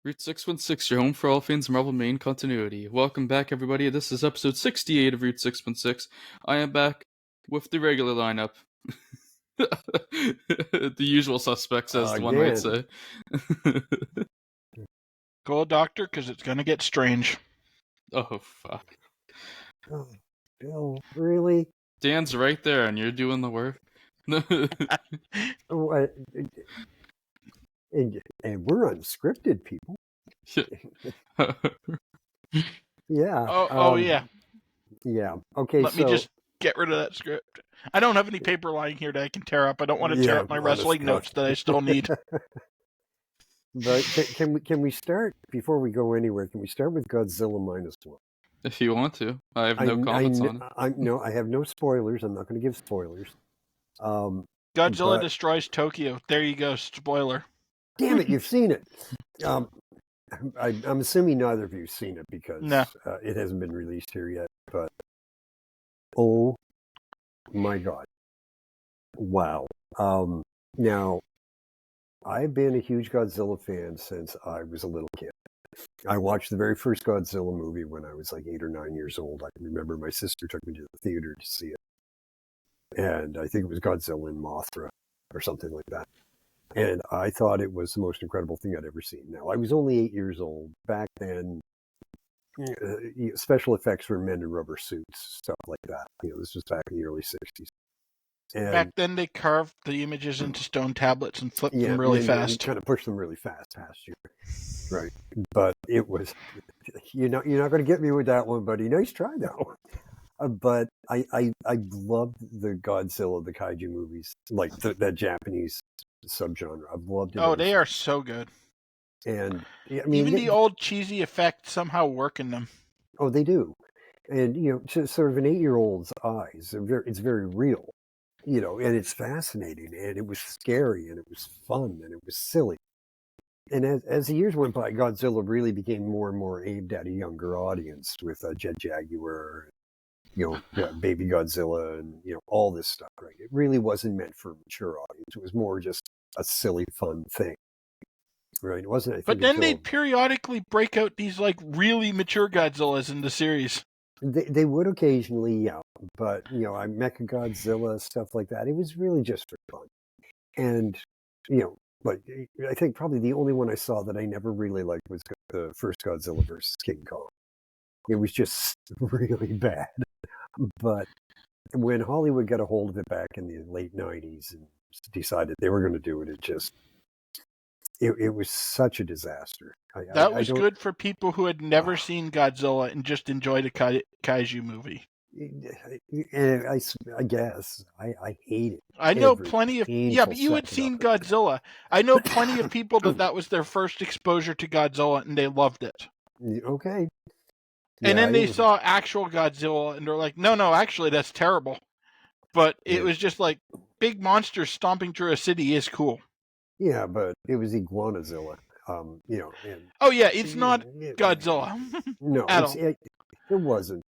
Route 616, your home for all things Marvel main continuity. Welcome back, everybody. This is episode 68 of Route 616. I am back with the regular lineup. The usual suspects, as one might Again. say. Go, doctor, because it's going to get strange. Oh, fuck. Oh, Bill, really? Dan's right there, and you're doing the work. Oh, and we're unscripted, people. Yeah. Oh, yeah. Yeah. Okay, Let me just get rid of that script. I don't have any paper lying here that I can tear up. I don't want to tear up my wrestling notes that I still need. But can we start, before we go anywhere, can we start with Godzilla -1? If you want to. I have no comments on it. I have no spoilers. I'm not going to give spoilers. Godzilla destroys Tokyo. There you go. Spoiler. Damn it, you've seen it. I'm assuming neither of you've seen it because it hasn't been released here yet. But oh my God. Wow. Now, I've been a huge Godzilla fan since I was a little kid. I watched the very first Godzilla movie when I was like 8 or 9 years old. I remember my sister took me to the theater to see it. And I think it was Godzilla and Mothra or something like that. And I thought it was the most incredible thing I'd ever seen. Now, I was only 8 years old. Back then, special effects were men in rubber suits, stuff like that. This was back in the early 60s. And back then, they carved the images into stone tablets and flipped them really fast. And kind of pushed them really fast past you. Right. But it was, you're not going to get me with that one, buddy. Nice try, though. But I loved the Godzilla, the kaiju movies, like that Japanese subgenre. I've loved it. Oh, they are so good. And I mean, even the old cheesy effects somehow work in them. Oh, they do. And to sort of an 8-year-old's eyes, it's very real. And it's fascinating, and it was scary, and it was fun, and it was silly. And as the years went by, Godzilla really became more and more aimed at a younger audience with Jet Jaguar, Baby Godzilla, and all this stuff. Right? It really wasn't meant for a mature audience. It was more just a silly, fun thing. Right? It wasn't. But then they'd periodically break out these like really mature Godzillas in the series. They would occasionally, yeah. But Mecha Godzilla, stuff like that. It was really just for fun. And but I think probably the only one I saw that I never really liked was the first Godzilla versus King Kong. It was just really bad. But when Hollywood got a hold of it back in the late 90s and decided they were going to do it, it was such a disaster. That was good for people who had never seen Godzilla and just enjoyed a kaiju movie. I guess. I hate it. I know plenty of... Yeah, but you had seen Godzilla. I know plenty of people that was their first exposure to Godzilla and they loved it. Okay. And then they saw actual Godzilla and they're like, no, actually that's terrible. But it was just like, big monsters stomping through a city is cool. Yeah, but it was Iguanazilla. Oh yeah, it's not Godzilla. No, it wasn't.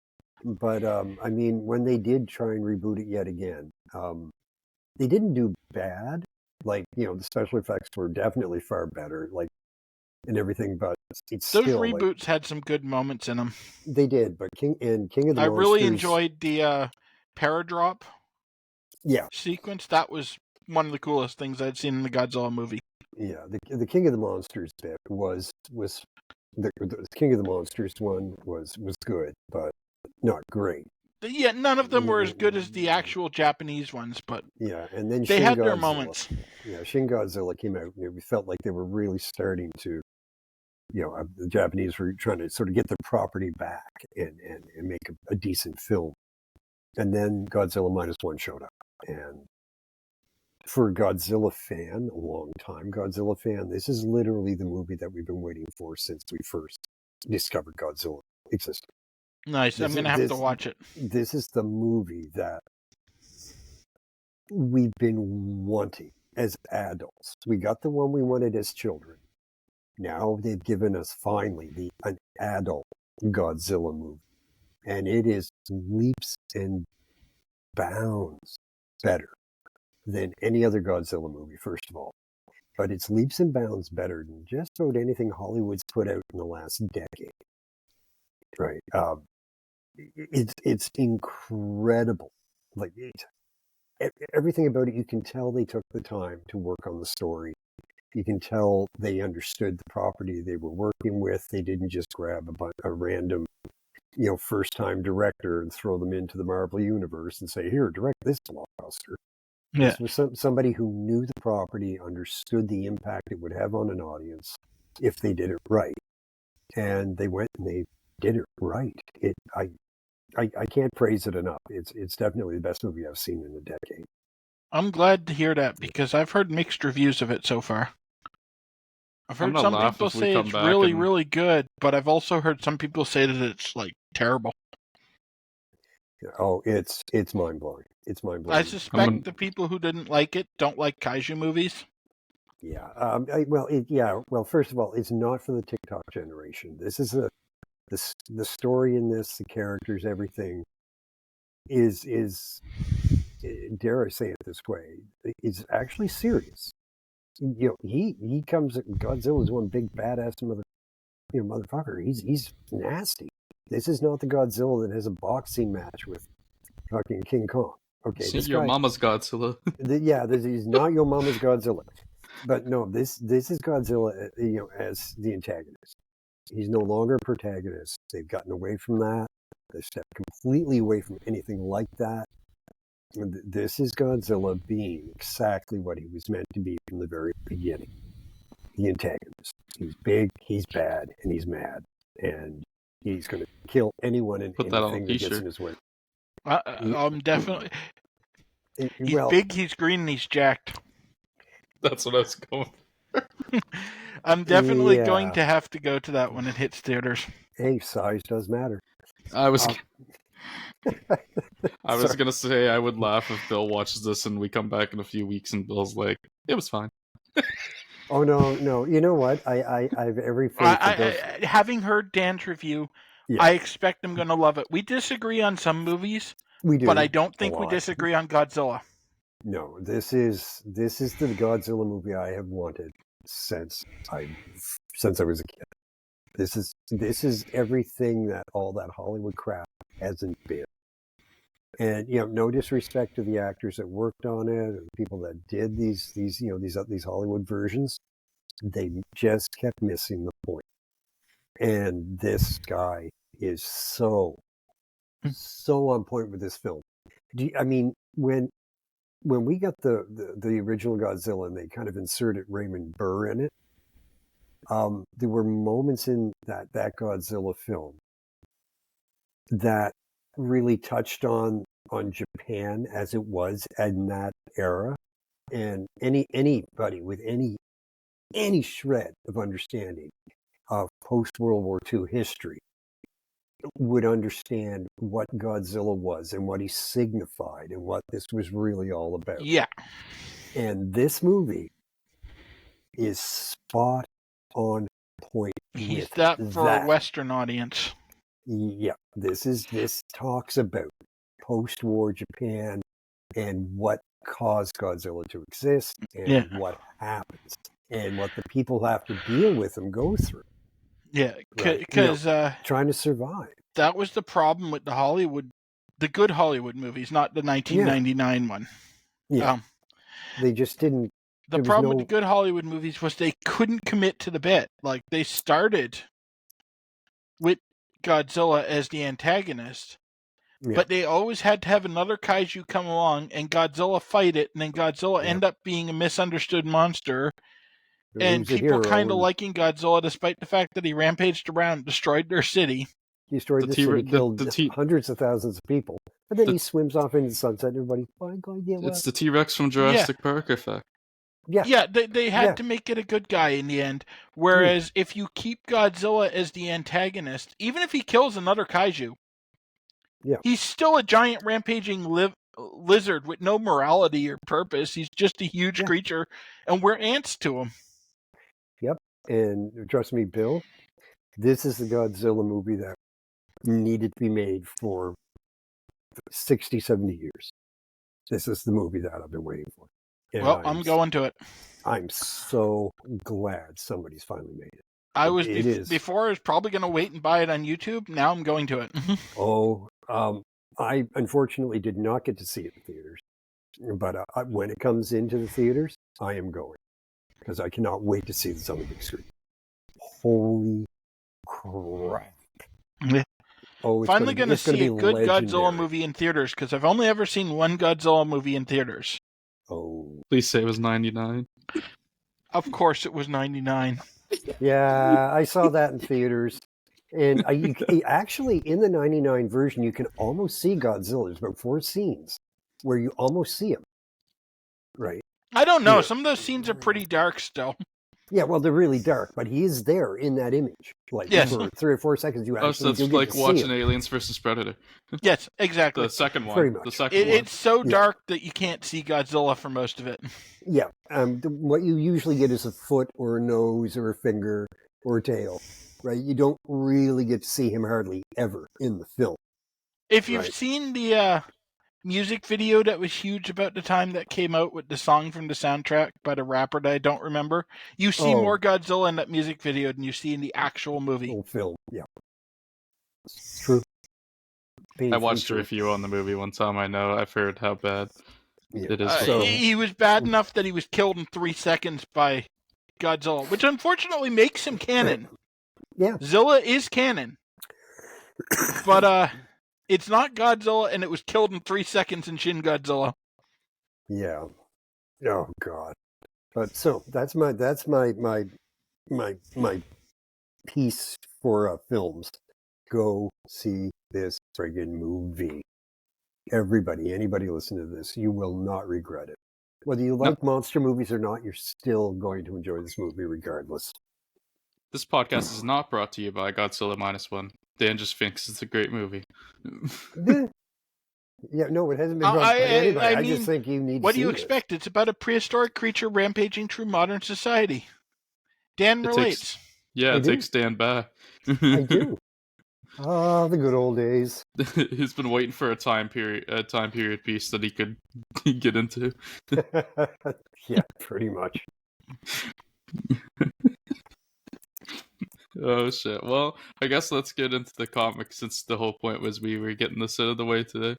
But I mean, when they did try and reboot it yet again, they didn't do bad. Like the special effects were definitely far better, like and everything. But it's those still, reboots had some good moments in them. They did, but King of the Monsters. I really enjoyed the Paradrop. Yeah. Sequence. That was one of the coolest things I'd seen in the Godzilla movie. Yeah, the King of the Monsters bit was the King of the Monsters one was good, but not great. Yeah, none of them were as good as the actual Japanese ones, but yeah, and then they had their moments. Yeah, Shin Godzilla came out, and we felt like they were really starting to, the Japanese were trying to sort of get their property back and make a decent film. And then Godzilla -1 showed up, and for a Godzilla fan, a long time Godzilla fan, this is literally the movie that we've been waiting for since we first discovered Godzilla existed. Nice. I'm going to have to watch it. This is the movie that we've been wanting as adults. We got the one we wanted as children. Now they've given us finally an adult Godzilla movie. And it is leaps and bounds better than any other Godzilla movie, first of all. but it's leaps and bounds better than just about anything Hollywood's put out in the last decade. Right? It's incredible. Like everything about it, you can tell they took the time to work on the story. You can tell they understood the property they were working with. They didn't just grab a random, first-time director and throw them into the Marvel universe and say, "Here, direct this blockbuster." Yeah. This was somebody who knew the property, understood the impact it would have on an audience if they did it right, and they went and they did it right. I can't praise it enough. It's definitely the best movie I've seen in a decade. I'm glad to hear that because I've heard mixed reviews of it so far. I've heard some people say it's really, really good, but I've also heard some people say that it's like terrible. Oh, it's mind-blowing. It's mind-blowing. I suspect the people who didn't like it don't like kaiju movies. Yeah. Well, first of all, it's not for the TikTok generation. This is the story in this, the characters, everything is dare I say it this way, is actually serious. He comes. Godzilla is one big badass motherfucker. He's nasty. This is not the Godzilla that has a boxing match with fucking King Kong. Okay, this your mama's Godzilla. This is not your mama's Godzilla. But no, this is Godzilla, as the antagonist. He's no longer a protagonist. They've gotten away from that. They've stepped completely away from anything like that. This is Godzilla being exactly what he was meant to be from the very beginning. The antagonist. He's big, he's bad, and he's mad. And he's going to kill anyone and anything that gets in his way. Definitely. He's big, he's green, and he's jacked. That's what I was going for. I'm definitely going to have to go to that when it hits theaters. Hey, size does matter. I was going to say I would laugh if Bill watches this and we come back in a few weeks and Bill's like, it was fine. Oh, no. You know what? I have every faith. Having heard Dan's review, I expect I'm going to love it. We disagree on some movies, but I don't think we disagree on Godzilla. No, this is the Godzilla movie I have wanted since I was a kid. This is everything that all that Hollywood crap hasn't been. And no disrespect to the actors that worked on it or the people that did these Hollywood versions, they just kept missing the point. And this guy is so on point with this film. When we got the original Godzilla and they kind of inserted Raymond Burr in it, there were moments in that Godzilla film that really touched on Japan as it was in that era, and anybody with any shred of understanding of post-World War II history would understand what Godzilla was and what he signified and what this was really all about. Yeah. And this movie is spot on point. He's that for a Western audience. Yeah. This talks about post-war Japan and what caused Godzilla to exist and what happens and what the people have to deal with and go through. Yeah, because trying to survive. That was the problem with the good Hollywood movies, not the 1999 one. Yeah, they just didn't. The problem with the good Hollywood movies was they couldn't commit to the bit. Like, they started with Godzilla as the antagonist, but they always had to have another kaiju come along and Godzilla fight it, and then Godzilla end up being a misunderstood monster. And people kind of liking Godzilla despite the fact that he rampaged around and destroyed their city. He destroyed the city, killed hundreds of thousands of people. And then he swims off into the sunset and everybody, it's the T-Rex from Jurassic Park effect. Yeah, they had to make it a good guy in the end. Whereas if you keep Godzilla as the antagonist, even if he kills another kaiju, he's still a giant rampaging lizard with no morality or purpose. He's just a huge creature, and we're ants to him. Yep, and trust me, Bill, this is the Godzilla movie that needed to be made for 60, 70 years. This is the movie that I've been waiting for. And I'm going to it. I'm so glad somebody's finally made it. Before I was probably going to wait and buy it on YouTube. Now I'm going to it. I unfortunately did not get to see it in theaters, but when it comes into the theaters, I am going because I cannot wait to see this on the big screen. Holy crap! Oh, finally going to see a good Godzilla movie in theaters because I've only ever seen one Godzilla movie in theaters. Oh, please say it was 99. Of course, it was 99. Yeah, I saw that in theaters. And actually, in the 99 version, you can almost see Godzilla. There's about 4 scenes where you almost see him. Right? I don't know. Yeah. Some of those scenes are pretty dark still. Yeah, well, they're really dark, but he is there in that image. Like, for 3 or 4 seconds, you actually so it's like watching Aliens versus Predator. Yes, exactly. The second one. Pretty much. The second one. It's so dark that you can't see Godzilla for most of it. Yeah. What you usually get is a foot or a nose or a finger or a tail. Right, you don't really get to see him hardly ever in the film. If you've seen the music video that was huge about the time that came out with the song from the soundtrack by the rapper that I don't remember, you see more Godzilla in that music video than you see in the actual movie. Whole film, yeah. It's true. I watched a review on the movie one time. I know. I've heard how bad it is. He was bad enough that he was killed in 3 seconds by Godzilla, which unfortunately makes him canon. Yeah. Zilla is canon. But it's not Godzilla, and it was killed in 3 seconds in Shin Godzilla. Yeah. Oh God. But so that's my piece for films. Go see this friggin' movie. Anybody listen to this, you will not regret it. Whether you like monster movies or not, you're still going to enjoy this movie regardless. This podcast is not brought to you by Godzilla -1. Dan just thinks it's a great movie. Yeah, no, it hasn't been brought by anybody. I just think you need to see what do you expect? It's about a prehistoric creature rampaging through modern society. Dan relates. It takes Dan back. I do. Oh, the good old days. He's been waiting for a time period piece that he could get into. Yeah, pretty much. Oh shit. Well, I guess let's get into the comics since the whole point was we were getting this out of the way today.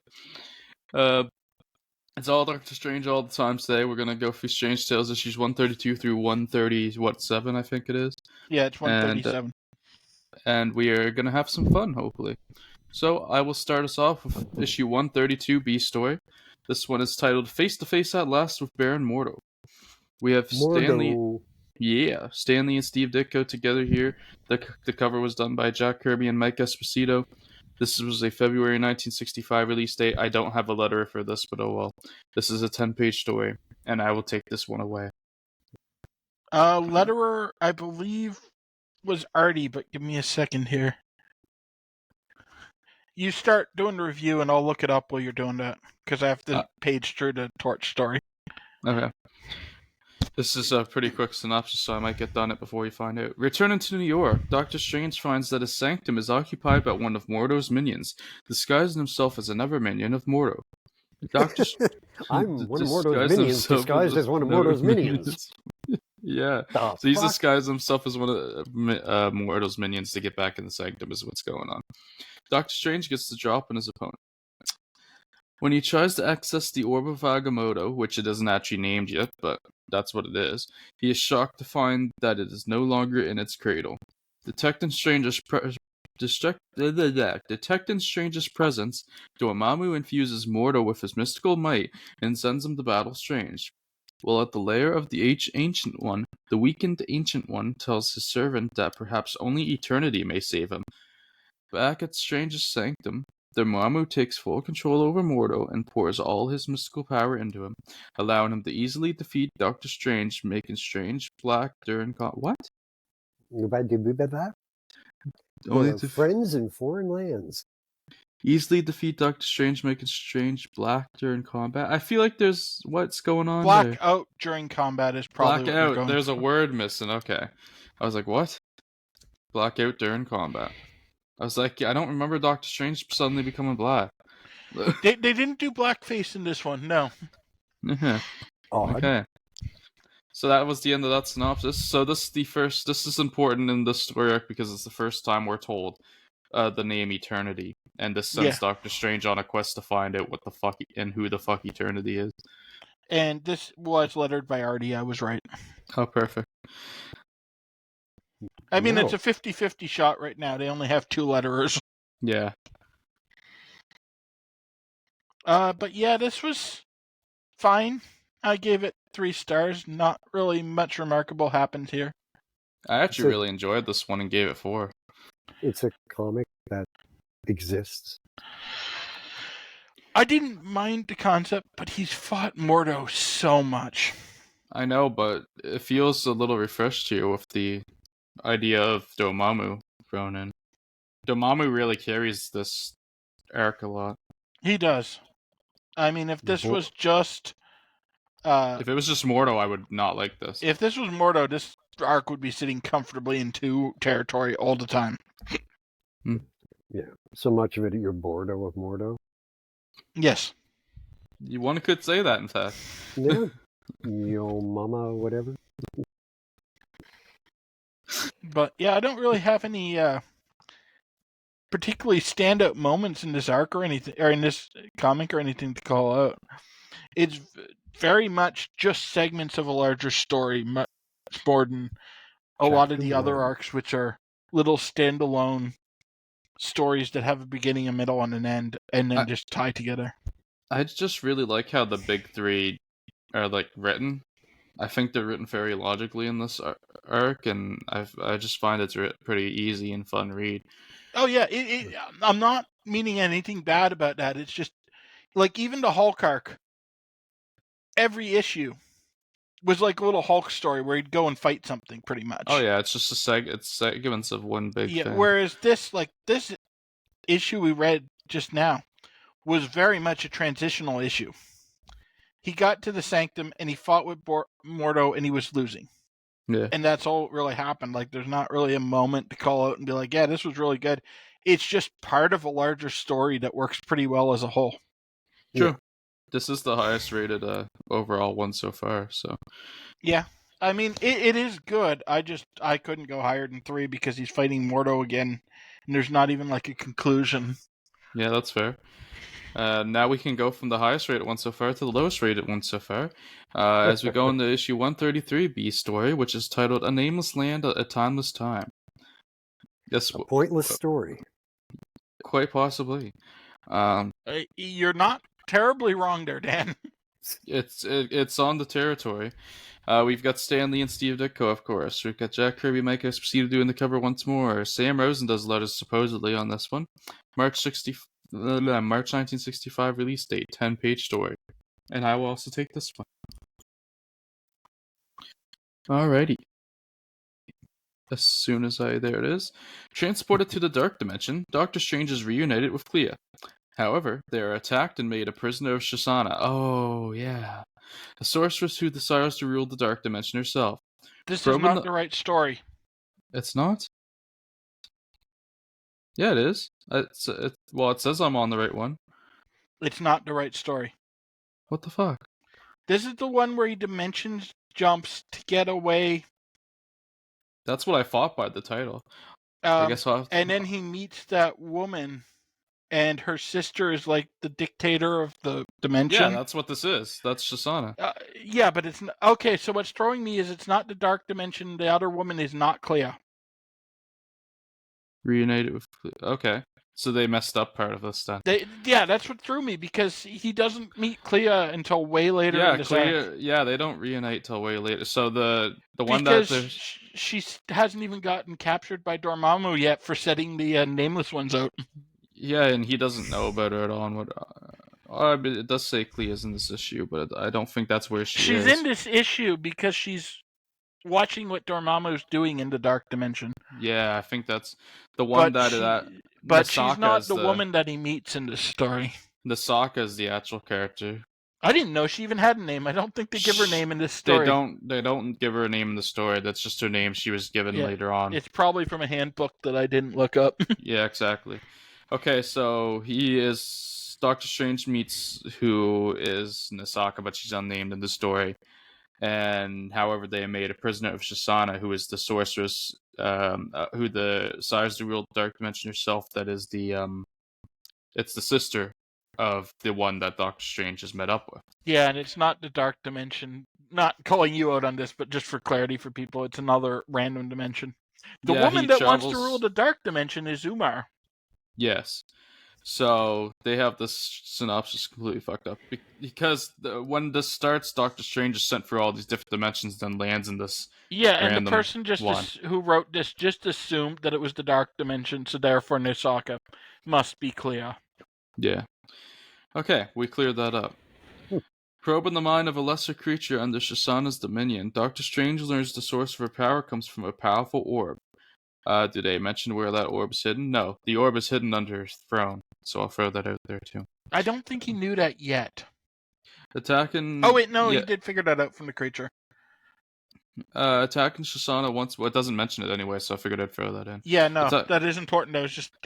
It's all Doctor Strange all the time today. We're gonna go through Strange Tales issues 132 through 137, I think it is. Yeah, it's 137. And we are gonna have some fun, hopefully. So I will start us off with issue 132 B story. This one is titled Face to Face at Last with Baron Mordo. We have Mordo. Stanley and Steve Ditko together here. The cover was done by Jack Kirby and Mike Esposito. This was a February 1965 release date. I don't have a letter for this, but oh well. This is a 10-page story, and I will take this one away. Letterer, I believe, was Artie, but give me a second here. You start doing the review, and I'll look it up while you're doing that, because I have to page through the Torch story. Okay. This is a pretty quick synopsis, so I might get done it before you find out. Returning to New York, Dr. Strange finds that his sanctum is occupied by one of Mordo's minions, disguising himself as another minion of Mordo. I'm one of Mordo's minions, disguised as one of Mordo's minions. Yeah, so he's disguised himself as one of Mordo's minions to get back in the sanctum is what's going on. Dr. Strange gets the drop on his opponent. When he tries to access the Orb of Agamotto, which it isn't actually named yet, but that's what it is, he is shocked to find that it is no longer in its cradle. Detecting Strange's presence, Dormammu infuses Mordo with his mystical might and sends him to battle Strange. While at the lair of the Ancient One, the weakened Ancient One tells his servant that perhaps only eternity may save him. Back at Strange's sanctum, Dormammu takes full control over Mordo and pours all his mystical power into him, allowing him to easily defeat Doctor Strange, making Strange black during what? Only friends in foreign lands. Easily defeat Doctor Strange, making Strange black during combat. I feel like there's what's going on Black there. out during combat is probably black out. There's a word missing. Okay, I was like, what? Black out during combat. I was like, I don't remember Doctor Strange suddenly becoming black. They didn't do blackface in this one, no. Okay. So that was the end of that synopsis. So this is important in this story arc because it's the first time we're told the name Eternity, and this sends Doctor Strange on a quest to find out what the fuck and who the fuck Eternity is. And this was lettered by Artie. I was right. Oh, perfect. I mean, it's a 50-50 shot right now. They only have 2 letterers. Yeah. But yeah, this was fine. I gave it 3 stars. Not really much remarkable happened here. I actually really enjoyed this one and gave it 4. It's a comic that exists. I didn't mind the concept, but he's fought Mordo so much. I know, but it feels a little refreshed here with the idea of Dormammu thrown in. Dormammu really carries this arc a lot. He does. I mean, if this was just... if it was just Mordo, I would not like this. If this was Mordo, this arc would be sitting comfortably in 2 territory all the time. Yeah. So much of it you're bored with Mordo? Yes. One could say that, in fact. Yeah. Yo mama, whatever. But yeah, I don't really have any particularly standout moments in this arc or anything, or in this comic or anything to call out. It's very much just segments of a larger story, much more than a lot of the other arcs, which are little standalone stories that have a beginning, a middle, and an end, and then just tie together. I just really like how the big 3 are written. I think they're written very logically in this arc, and I just find it's pretty easy and fun read. Oh yeah, I'm not meaning anything bad about that. It's just even the Hulk arc. Every issue was like a little Hulk story where he'd go and fight something, pretty much. Oh yeah, it's just it's segments of one big thing. Whereas this issue we read just now was very much a transitional issue. He got to the Sanctum and he fought with Mordo and he was losing. Yeah. And that's all that really happened. There's not really a moment to call out and be like, yeah, this was really good. It's just part of a larger story that works pretty well as a whole. True. Yeah. This is the highest rated overall one so far, so. Yeah. I mean, it is good. I couldn't go higher than 3 because he's fighting Mordo again, and there's not even a conclusion. Yeah, that's fair. Now we can go from the highest rated one so far to the lowest rated one so far. As we go into issue 133, B story, which is titled A Nameless Land, A Timeless Time. Yes, a pointless story. Quite possibly. You're not terribly wrong there, Dan. It's on the territory. We've got Stan Lee and Steve Ditko, of course. We've got Jack Kirby, Mike Esposito doing the cover once more. Sam Rosen does letters supposedly on this one. March 1965 release date, 10-page story. And I will also take this one. Alrighty. As soon as there it is. Transported to the Dark Dimension, Doctor Strange is reunited with Clea. However, they are attacked and made a prisoner of Shosanna. Oh, yeah. A sorceress who desires to rule the Dark Dimension herself. This is not the right story. It's not? Yeah, it is. Well, it says I'm on the right one. It's not the right story. What the fuck? This is the one where he dimensions jumps to get away. That's what I thought by the title. I guess and then he meets that woman, and her sister is like the dictator of the dimension. Yeah, that's what this is. That's Shosanna. Yeah, but it's not... Okay, so what's throwing me is it's not the Dark Dimension. The other woman is not Clea. Reunited with Clea. Okay. So they messed up part of this then. Yeah, that's what threw me, because he doesn't meet Clea until way later in the Clea, yeah, they don't reunite till way later. So the one that she hasn't even gotten captured by Dormammu yet for setting the Nameless Ones out. Yeah, and he doesn't know about her at all. And it does say Clea's in this issue, but I don't think that's where she's in this issue because she's watching what Dormammu's doing in the Dark Dimension. Yeah, I think that's the one But she's not the woman that he meets in this story. Nasaka is the actual character. I didn't know she even had a name. I don't think they give her a name in this story. They don't give her a name in the story. That's just her name she was given later on. It's probably from a handbook that I didn't look up. Yeah, exactly. Okay, so Doctor Strange meets who is Nasaka, but she's unnamed in the story. and however they made a prisoner of Shisana, who is the sorceress, who desires to rule the Dark Dimension herself. That is it's the sister of the one that Doctor Strange has met up with. Yeah, and it's not the Dark Dimension. Not calling you out on this, but just for clarity for people, it's another random dimension. The woman that wants to rule the Dark Dimension is Umar. Yes. So they have this synopsis completely fucked up because when this starts, Doctor Strange is sent through all these different dimensions, then lands in this. Yeah, and the person who wrote this just assumed that it was the Dark Dimension, so therefore Nisaka must be Clea. Yeah. Okay, we cleared that up. Probing the mind of a lesser creature under Shisana's dominion, Doctor Strange learns the source of her power comes from a powerful orb. Do they mention where that orb is hidden? No, the orb is hidden under her throne, so I'll throw that out there too. I don't think he knew that yet. Attacking... Oh wait, no, he did figure that out from the creature. Attacking Shisana once... Well, it doesn't mention it anyway, so I figured I'd throw that in. Yeah, no, that is important.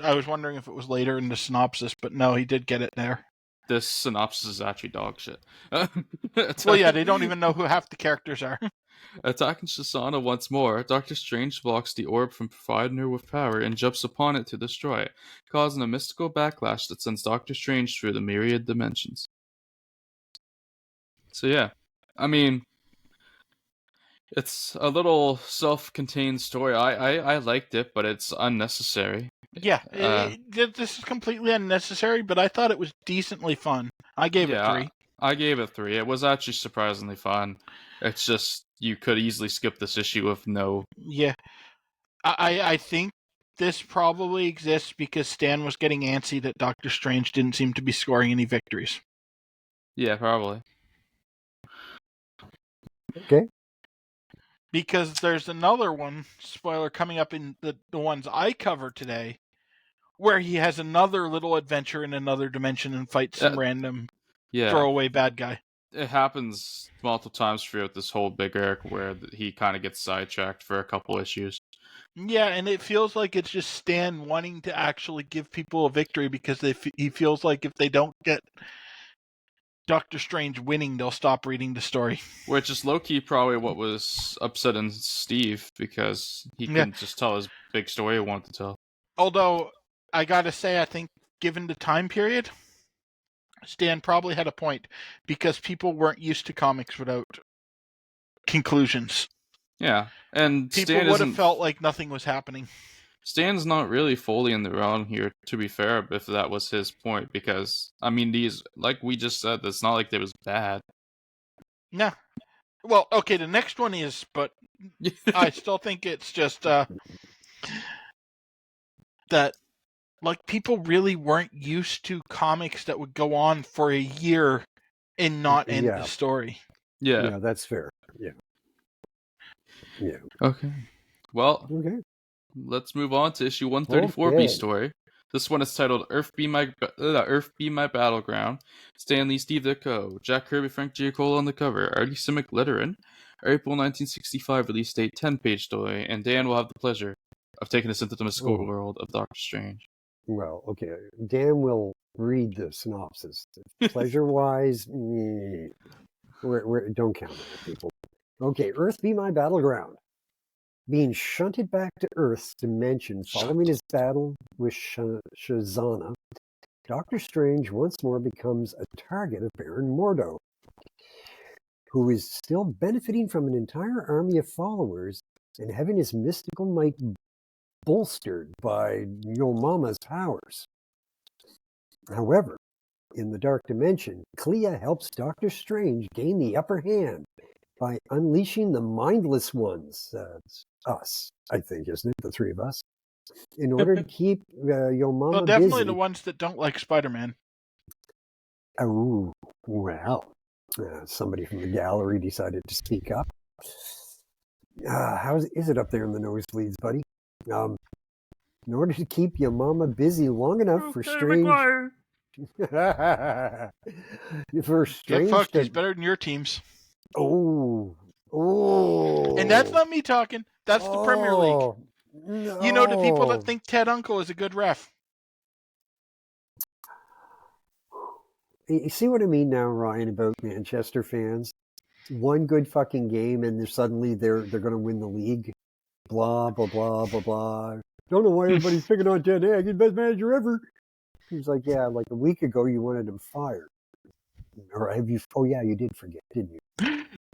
I was wondering if it was later in the synopsis, but no, he did get it there. This synopsis is actually dog shit. Well, yeah, they don't even know who half the characters are. Attacking Shisana once more, Doctor Strange blocks the orb from providing her with power and jumps upon it to destroy it, causing a mystical backlash that sends Doctor Strange through the myriad dimensions. So yeah, I mean, it's a little self-contained story. I liked it, but it's unnecessary. Yeah, this is completely unnecessary, but I thought it was decently fun. I gave it 3. I gave it 3. It was actually surprisingly fun. It's just, you could easily skip this issue with no... Yeah. I think this probably exists because Stan was getting antsy that Doctor Strange didn't seem to be scoring any victories. Yeah, probably. Okay. Because there's another one, spoiler, coming up in the ones I cover today, where he has another little adventure in another dimension and fights some random throwaway bad guy. It happens multiple times throughout this whole big arc where he kind of gets sidetracked for a couple issues. Yeah, and it feels like it's just Stan wanting to actually give people a victory because he feels like if they don't get Doctor Strange winning, they'll stop reading the story. Which is low-key probably what was upsetting Steve, because he couldn't just tell his big story he wanted to tell. Although, I gotta say, I think given the time period, Stan probably had a point, because people weren't used to comics without conclusions. Yeah, and people would have felt like nothing was happening. Stan's not really fully in the wrong here, to be fair, if that was his point, because, I mean, these, like we just said, it's not like it was bad. Nah. Well, okay, the next one is, but I still think it's just, that, like, people really weren't used to comics that would go on for a year and not end the story. Yeah, that's fair. Yeah. Okay. Well, let's move on to issue 134B story. This one is titled Earth Be My Battleground. Stan Lee, Steve Ditko, Jack Kirby, Frank Giacola on the cover, Artie Simic lettering, April 1965 release date, 10-page story, and Dan will have the pleasure of taking us into the mystical world of Doctor Strange. Well, okay, Dan will read the synopsis. Pleasure-wise, don't count on it, people. Okay, Earth Be My Battleground. Being shunted back to Earth's dimension following his battle with Shazana, Doctor Strange once more becomes a target of Baron Mordo, who is still benefiting from an entire army of followers and having his mystical might bolstered by Yomama's powers. However, in the Dark Dimension, Clea helps Doctor Strange gain the upper hand by unleashing the mindless ones, us, I think, isn't it? The three of us, in order to keep Yomama well, definitely busy. The ones that don't like Spider-Man. Oh, well, somebody from the gallery decided to speak up. How is it up there in the nosebleeds, buddy? In order to keep Yomama busy long enough for Strange... for Strange... Get fucked, he's better than your teams. Oh. And that's not me talking. That's the Premier League. No. You know, the people that think Ted Uncle is a good ref. You see what I mean now, Ryan, about Manchester fans? one good fucking game, and suddenly they're going to win the league. Blah blah blah blah blah. Don't know why everybody's picking on Ted Hag, he's the best manager ever. He's like, yeah, like a week ago you wanted him fired, or have you? Oh yeah, you did forget, didn't you?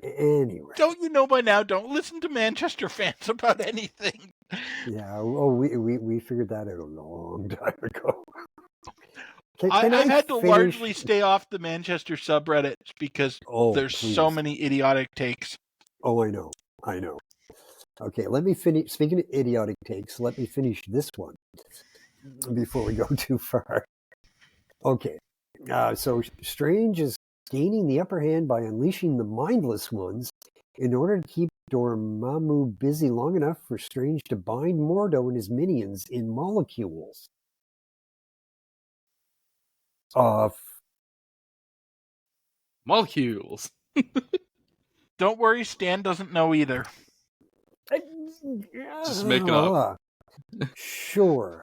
Anyway, don't you know by now? Don't listen to Manchester fans about anything. Yeah. Oh, we figured that out a long time ago. I've had to largely stay off the Manchester subreddits because there's so many idiotic takes. Oh, I know. Okay, let me finish. Speaking of idiotic takes, let me finish this one before we go too far. Okay, so Strange is gaining the upper hand by unleashing the Mindless Ones in order to keep Dormammu busy long enough for Strange to bind Mordo and his minions in molecules. Molecules. Don't worry, Stan doesn't know either. Just make it up. Sure.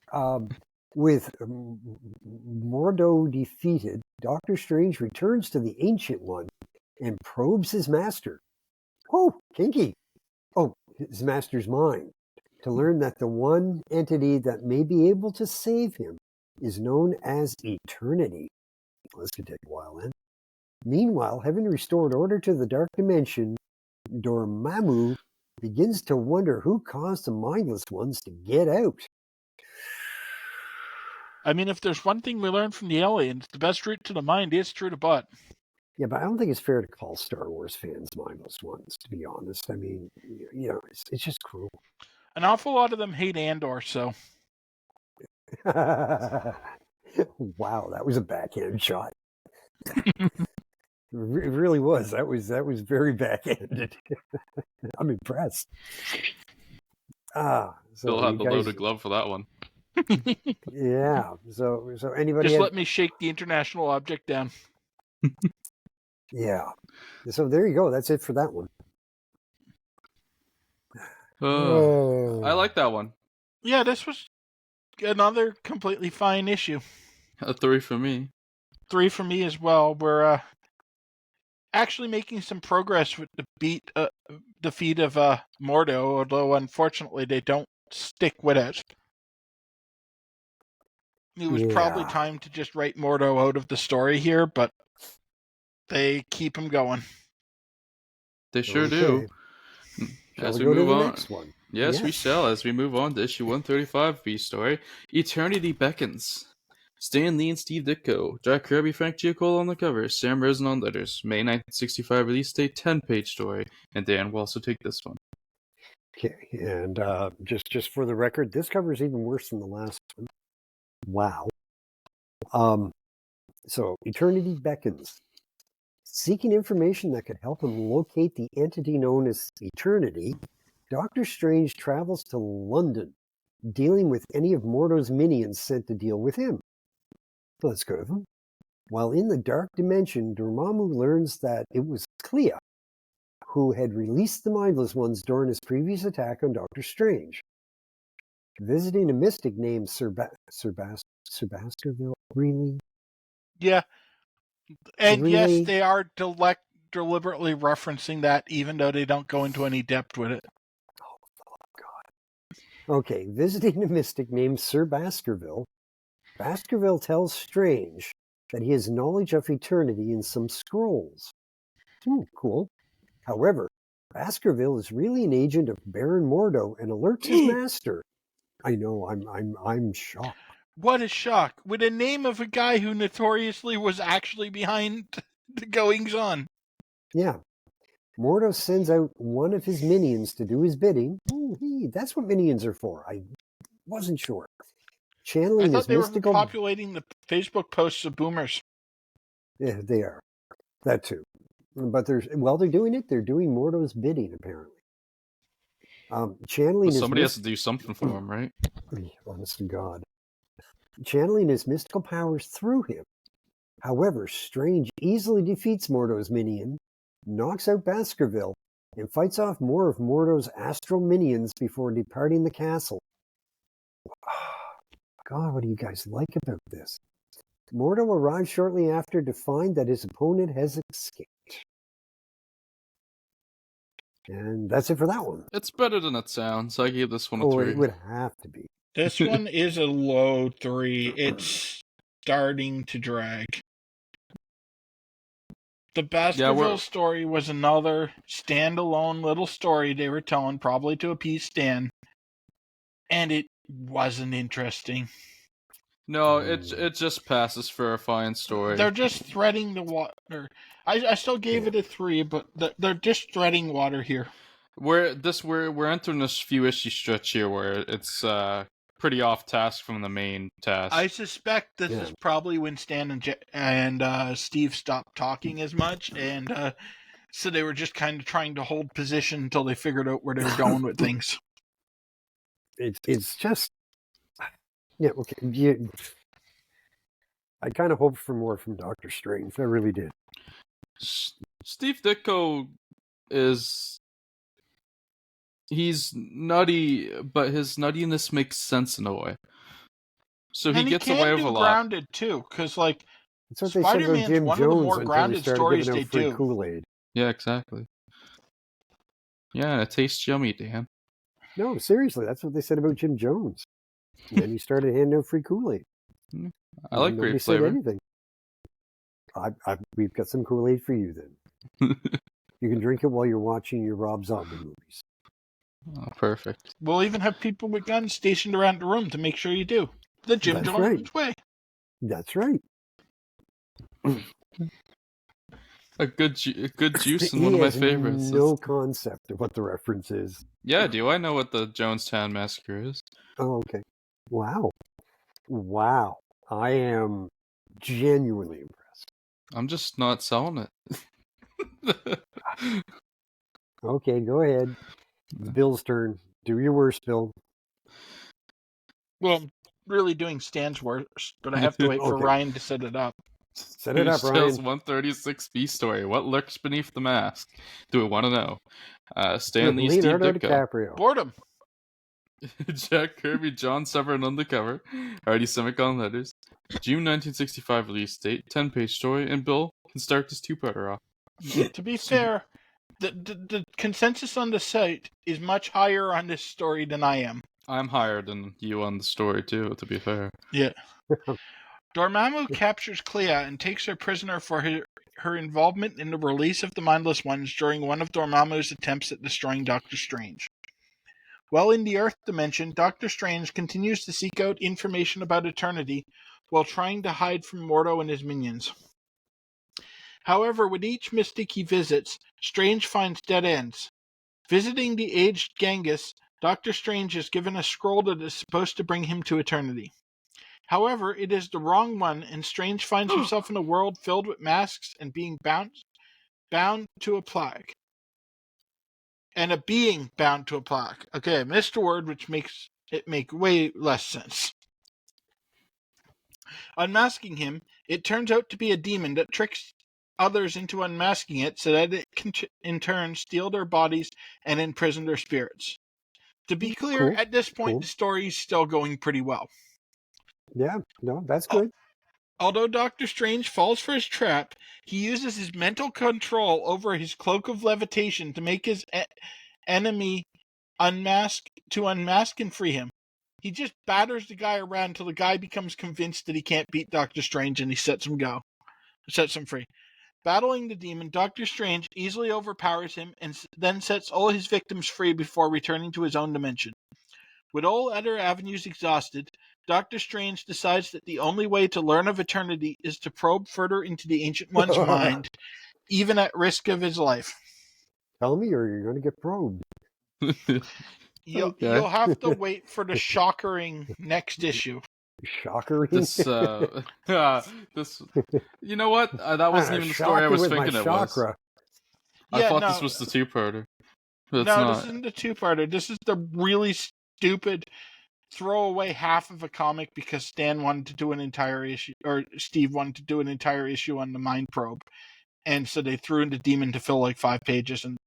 With Mordo defeated, Doctor Strange returns to the Ancient One and probes his master. Oh, kinky. Oh, his master's mind. To learn that the one entity that may be able to save him is known as Eternity. Well, this could take a while then. Meanwhile, having restored order to the Dark Dimension, Dormammu begins to wonder who caused the Mindless Ones to get out. I mean, if there's one thing we learned from the aliens, the best route to the mind is through the butt. Yeah, but I don't think it's fair to call Star Wars fans mindless ones, to be honest. I mean, it's just cruel. An awful lot of them hate Andor, so. Wow, that was a backhand shot. It really was. That was very backhanded. I'm impressed. Still had the loaded glove for that one. Yeah. So anybody just let me shake the international object down. Yeah. So there you go. That's it for that one. I like that one. Yeah, this was another completely fine issue. A 3 for me. 3 for me as well. We're actually making some progress with the defeat of Mordo, although unfortunately they don't stick with it. It was probably time to just write Mordo out of the story here, but they keep him going. They sure do. As we move on, next one. Yes, we shall. As we move on to issue 135 B story, Eternity Beckons. Stan Lee and Steve Ditko, Jack Kirby, Frank Giacola on the cover, Sam Rosen on letters, May 1965 release date, 10-page story, and Dan will also take this one. Okay, and just for the record, this cover is even worse than the last one. Wow. So Eternity Beckons. Seeking information that could help him locate the entity known as Eternity, Doctor Strange travels to London, dealing with any of Mordo's minions sent to deal with him. Well, that's good of him. While in the Dark Dimension, Dormammu learns that it was Clea who had released the Mindless Ones during his previous attack on Doctor Strange. Visiting a mystic named Sir Baskerville, really? Yeah. And really? Yes, they are deliberately referencing that, even though they don't go into any depth with it. Oh, God. Okay, visiting a mystic named Sir Baskerville, Baskerville tells Strange that he has knowledge of eternity in some scrolls. Cool. However, Baskerville is really an agent of Baron Mordo and alerts his master. I know, I'm shocked. What a shock! With the name of a guy who notoriously was actually behind the goings on. Yeah. Mordo sends out one of his minions to do his bidding. That's what minions are for. I wasn't sure. Channeling I thought they were populating the Facebook posts of boomers. Yeah, they are. That too. But they're doing it. They're doing Mordo's bidding, apparently. Channeling somebody has to do something for him, right? Honest to God. Channeling his mystical powers through him. However, Strange easily defeats Mordo's minion, knocks out Baskerville, and fights off more of Mordo's astral minions before departing the castle. God, what do you guys like about this? Mordo arrives shortly after to find that his opponent has escaped. And that's it for that one. It's better than it sounds. I gave this one a 3. It would have to be. This one is a low 3. It's starting to drag. The Baskerville story was another standalone little story they were telling, probably to appease Stan, and it wasn't interesting. No, it just passes for a fine story. They're just threading the water. I still gave it a 3, but they're just threading water here. We're entering this few issue stretch here where it's pretty off task from the main task. I suspect this is probably when Stan and Steve stopped talking as much, and so they were just kind of trying to hold position until they figured out where they were going with things. It's just, okay. I kind of hoped for more from Doctor Strange. I really did. Steve Ditko he's nutty, but his nuttiness makes sense in a way. So he gets away with a lot. Grounded too, because like that's what Spider-Man's one of the more grounded stories they do. Kool-Aid. Yeah, exactly. Yeah, it tastes yummy, Dan. No, seriously, that's what they said about Jim Jones. And then he started handing out free Kool-Aid. I like grape flavor. Said anything. We've got some Kool-Aid for you then. You can drink it while you're watching your Rob Zombie movies. Oh, perfect. We'll even have people with guns stationed around the room to make sure you do. The Jim Jones way. That's right. A good juice and one of my favorites. No concept of what the reference is. Yeah, do I know what the Jonestown Massacre is? Oh, okay. Wow. I am genuinely impressed. I'm just not selling it. Okay, go ahead. It's Bill's turn. Do your worst, Bill. Well, I'm really doing Stan's worst, but I have to wait for Ryan to set it up. Set it up, Ryan. 136B story. What lurks beneath the mask? Do we want to know? Stan Lee, Leonardo Steve DiCaprio. Boredom. Jack Kirby, John Severin on the cover. Hardy Semicolon letters. June 1965 release date. 10-page story, and Bill can start this two-parter off. To be fair, the consensus on the site is much higher on this story than I am. I'm higher than you on the story, too, to be fair. Yeah. Dormammu captures Clea and takes her prisoner for her involvement in the release of the Mindless Ones during one of Dormammu's attempts at destroying Doctor Strange. While in the Earth dimension, Doctor Strange continues to seek out information about Eternity while trying to hide from Mordo and his minions. However, with each mystic he visits, Strange finds dead ends. Visiting the aged Genghis, Doctor Strange is given a scroll that is supposed to bring him to Eternity. However, it is the wrong one, and Strange finds himself in a world filled with masks and being bound to a plague. And a being bound to a plague. Okay, I missed a word which makes it make way less sense. Unmasking him, it turns out to be a demon that tricks others into unmasking it so that it can in turn steal their bodies and imprison their spirits. To be clear, at this point the story is still going pretty well. Yeah, no, that's good. Although Doctor Strange falls for his trap, he uses his mental control over his cloak of levitation to make his enemy unmask and free him. He just batters the guy around until the guy becomes convinced that he can't beat Doctor Strange, and he sets him free. Battling the demon, Doctor Strange easily overpowers him and then sets all his victims free before returning to his own dimension. With all other avenues exhausted, Doctor Strange decides that the only way to learn of Eternity is to probe further into the Ancient One's mind, even at risk of his life. Tell me or you're going to get probed. You'll have to wait for the shockering next issue. Shockering? This, you know what? That wasn't even the story I was thinking it was. I thought this was the two-parter. This isn't the two-parter. This is the really stupid throwaway half of a comic because Stan wanted to do an entire issue, or Steve wanted to do an entire issue on the Mind Probe. And so they threw in the demon to fill like 5 pages, and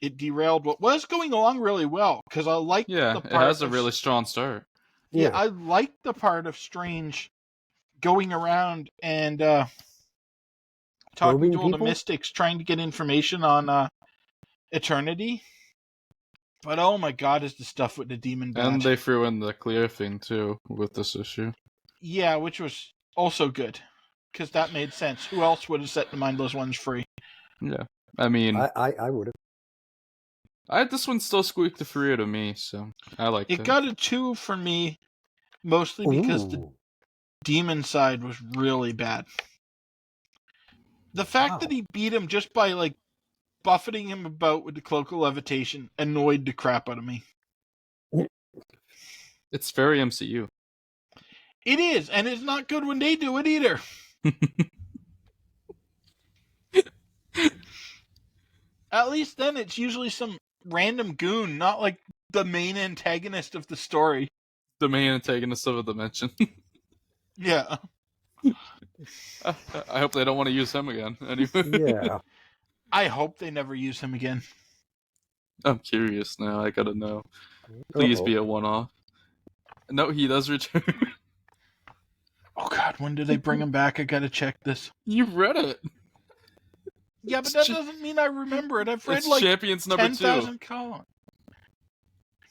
it derailed what was going along really well, because I liked the part. It has a really strong start. Yeah, I liked the part of Strange going around and talking to all the mystics, trying to get information on Eternity. But oh my god, is the stuff with the demon bad. And they threw in the clear thing, too, with this issue. Yeah, which was also good. Because that made sense. Who else would have set the mindless ones free? Yeah. I mean... I would have. This one still squeaked a 3 out of me, so I liked it. It got a 2 for me, mostly because the demon side was really bad. The fact that he beat him just by, like, buffeting him about with the cloak of levitation annoyed the crap out of me. It's very MCU. It is, and it's not good when they do it either. At least then it's usually some random goon, not like the main antagonist of the story. The main antagonist of a dimension. Yeah. I hope they don't want to use him again. Anyway. Yeah. I hope they never use him again. I'm curious now. I gotta know. Please be a one-off. No, he does return. Oh god, when do they bring him back? I gotta check this. You've read it. Yeah, but that doesn't mean I remember it. I've read like Champions number 10,000 columns.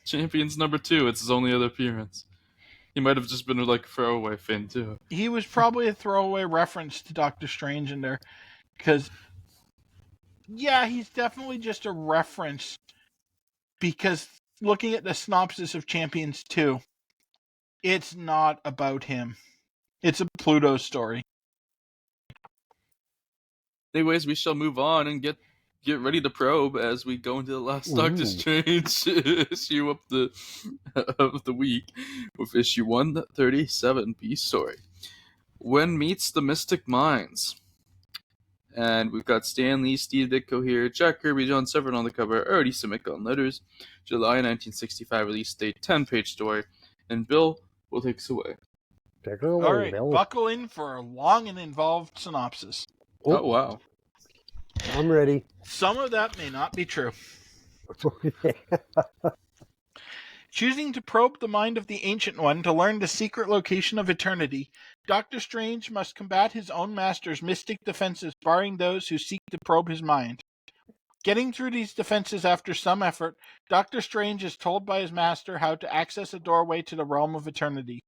Champions number 2. It's his only other appearance. He might have just been like a throwaway thing too. He was probably a throwaway reference to Doctor Strange in there. Because, yeah, he's definitely just a reference. Because looking at the synopsis of Champions 2, it's not about him. It's a Pluto story. Anyways, we shall move on and get ready to probe as we go into the last Doctor Strange issue of the week with issue 137, B story. When Meets the Mystic Minds. And we've got Stan Lee, Steve Ditko here, Jack Kirby, John Severin on the cover, Artie Simic on letters, July 1965 release date, 10-page story, and Bill will take us away. Take it away, All right, Bill. buckle in for a long and involved synopsis. Oh, wow. I'm ready. Some of that may not be true. Choosing to probe the mind of the Ancient One to learn the secret location of eternity, Doctor Strange must combat his own master's mystic defenses, barring those who seek to probe his mind. Getting through these defenses after some effort, Doctor Strange is told by his master how to access a doorway to the realm of eternity.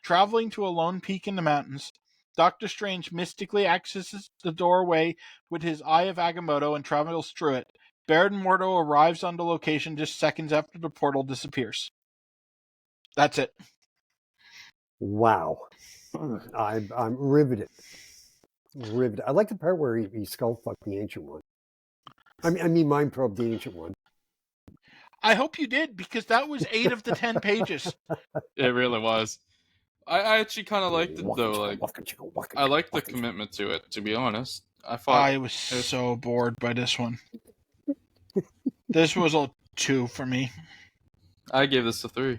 Traveling to a lone peak in the mountains, Doctor Strange mystically accesses the doorway with his Eye of Agamotto and travels through it. Baron Mordo arrives on the location just seconds after the portal disappears. That's it. Wow. I'm riveted. Riveted. I like the part where he skull fucked the Ancient One. I mean, mind probed the Ancient One. I hope you did, because that was 8 of the 10 pages. It really was. I actually kind of liked it, though. Like, I liked the commitment to it, to be honest. I was so bored by this one. This was a 2 for me. I gave this a 3.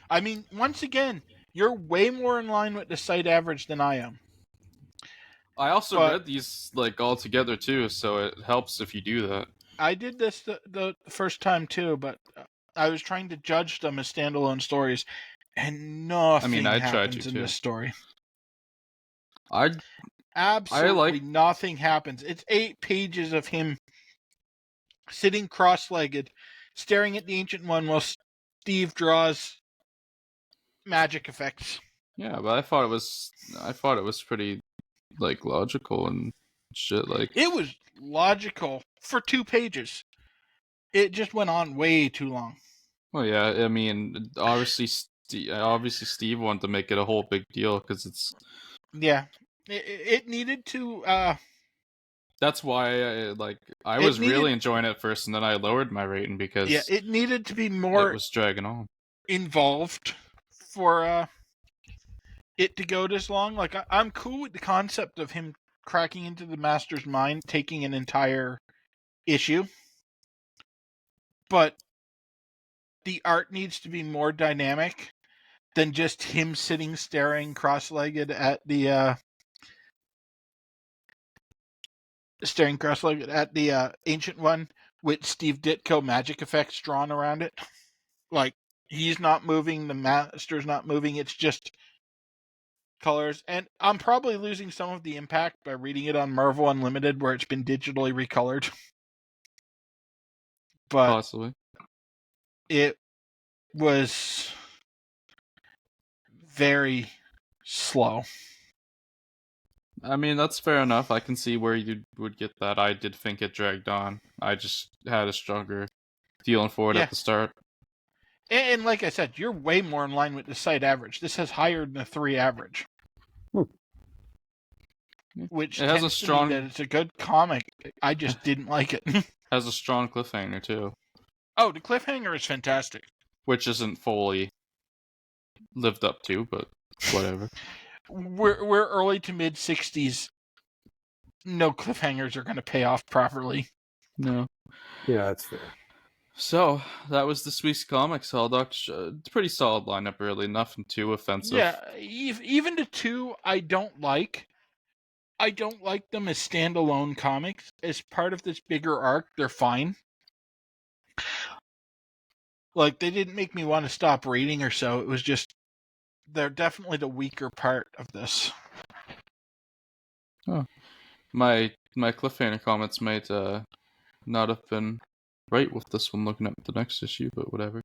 I mean, once again, you're way more in line with the site average than I am. I also read these like all together too, so it helps if you do that. I did this the first time too, but I was trying to judge them as standalone stories, and nothing happens in this story. Absolutely nothing happens. It's 8 pages of him sitting cross-legged, staring at the Ancient One while Steve draws magic effects. Yeah, but I thought it was pretty like logical and shit. Like, it was logical for 2 pages. It just went on way too long. Well, yeah, I mean, obviously Steve wanted to make it a whole big deal because it's. Yeah, it needed to. That's why I was really enjoying it first, and then I lowered my rating because it needed to be more. It was dragging on. Involved for it to go this long. Like, I'm cool with the concept of him cracking into the Master's mind, taking an entire issue, but the art needs to be more dynamic than just him sitting staring cross-legged at the Ancient One with Steve Ditko magic effects drawn around it. Like, he's not moving, the Master's not moving, it's just colors. And I'm probably losing some of the impact by reading it on Marvel Unlimited, where it's been digitally recolored. But possibly. it was very slow. I mean, that's fair enough. I can see where you would get that. I did think it dragged on. I just had a stronger feeling for it at the start. And like I said, you're way more in line with the site average. This has higher than a 3 average. Which it has a strong. To me that it's a good comic. I just didn't like it. Has a strong cliffhanger too. Oh, the cliffhanger is fantastic. Which isn't fully lived up to, but whatever. We're early to mid 60s. No cliffhangers are going to pay off properly. No. Yeah, that's fair. So that was this week's comics. All Doctor, pretty solid lineup, really. Nothing too offensive. Yeah, even the 2 I don't like. I don't like them as standalone comics. As part of this bigger arc, they're fine. Like, they didn't make me want to stop reading or so. It was just, they're definitely the weaker part of this. Oh. My cliffhanger comments might not have been right with this one looking at the next issue, but whatever.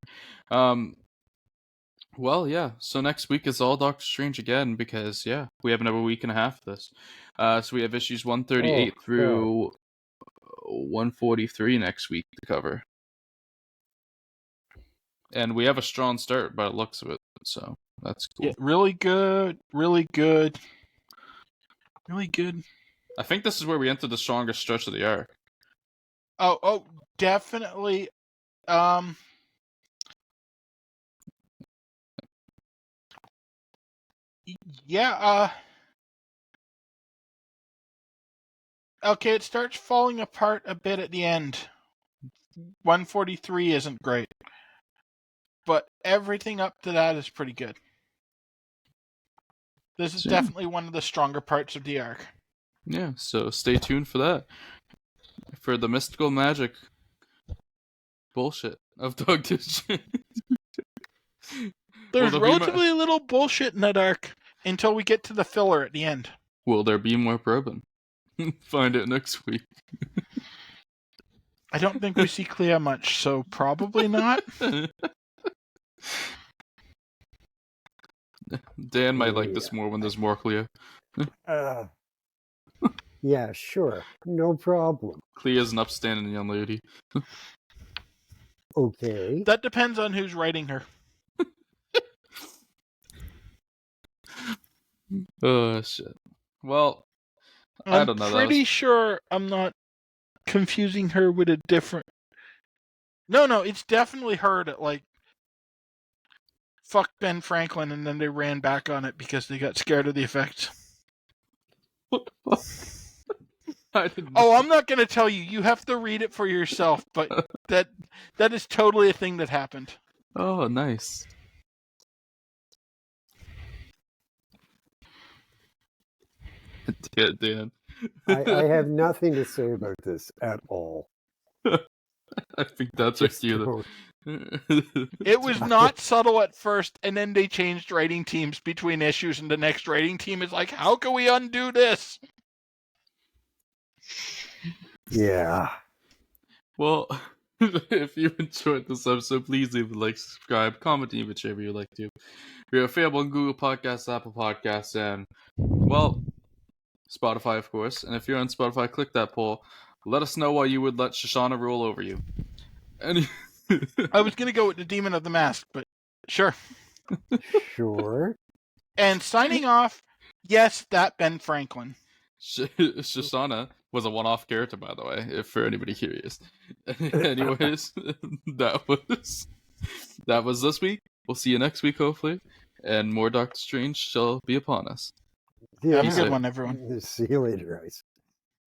Well, yeah. So next week is all Doctor Strange again because, yeah, we have another week and a half of this. So we have issues 138 through 143 next week to cover. And we have a strong start by the looks of it, so that's cool. Yeah, really good. Really good. Really good. I think this is where we enter the strongest stretch of the arc. Oh, definitely. Yeah, okay, it starts falling apart a bit at the end. 143 isn't great. But everything up to that is pretty good. This is definitely one of the stronger parts of the arc. Yeah, so stay tuned for that. For the mystical magic bullshit of Doctor Strange. There's relatively little bullshit in that arc until we get to the filler at the end. Will there be more bourbon? Find it next week. I don't think we see Clea much, so probably not. Dan might like this more when there's more Clea. Yeah, sure. No problem. Clea's an upstanding young lady. Okay. That depends on who's writing her. Oh, shit. Well, I don't know. I'm pretty sure I'm not confusing her with a different... No, it's definitely her that, like, fucked Ben Franklin and then they ran back on it because they got scared of the effects. What the fuck? I'm not going to tell you. You have to read it for yourself, but that is totally a thing that happened. Oh, nice. Dan. I have nothing to say about this at all. I think that's a cue. It was not subtle at first, and then they changed writing teams between issues, and the next writing team is like, how can we undo this? Yeah. Well, if you enjoyed this episode, please leave a like, subscribe, comment, even whichever you like to. We're available on Google Podcasts, Apple Podcasts, and, well, Spotify, of course. And if you're on Spotify, click that poll. Let us know why you would let Shoshana rule over you. I was going to go with the Demon of the Mask, but sure. Sure. And signing off, yes, that Ben Franklin. Shoshana was a one-off character, by the way, if for anybody curious. Anyways, that was this week. We'll see you next week, hopefully. And more Doctor Strange shall be upon us. Yeah, have a good one, everyone. See you later, guys.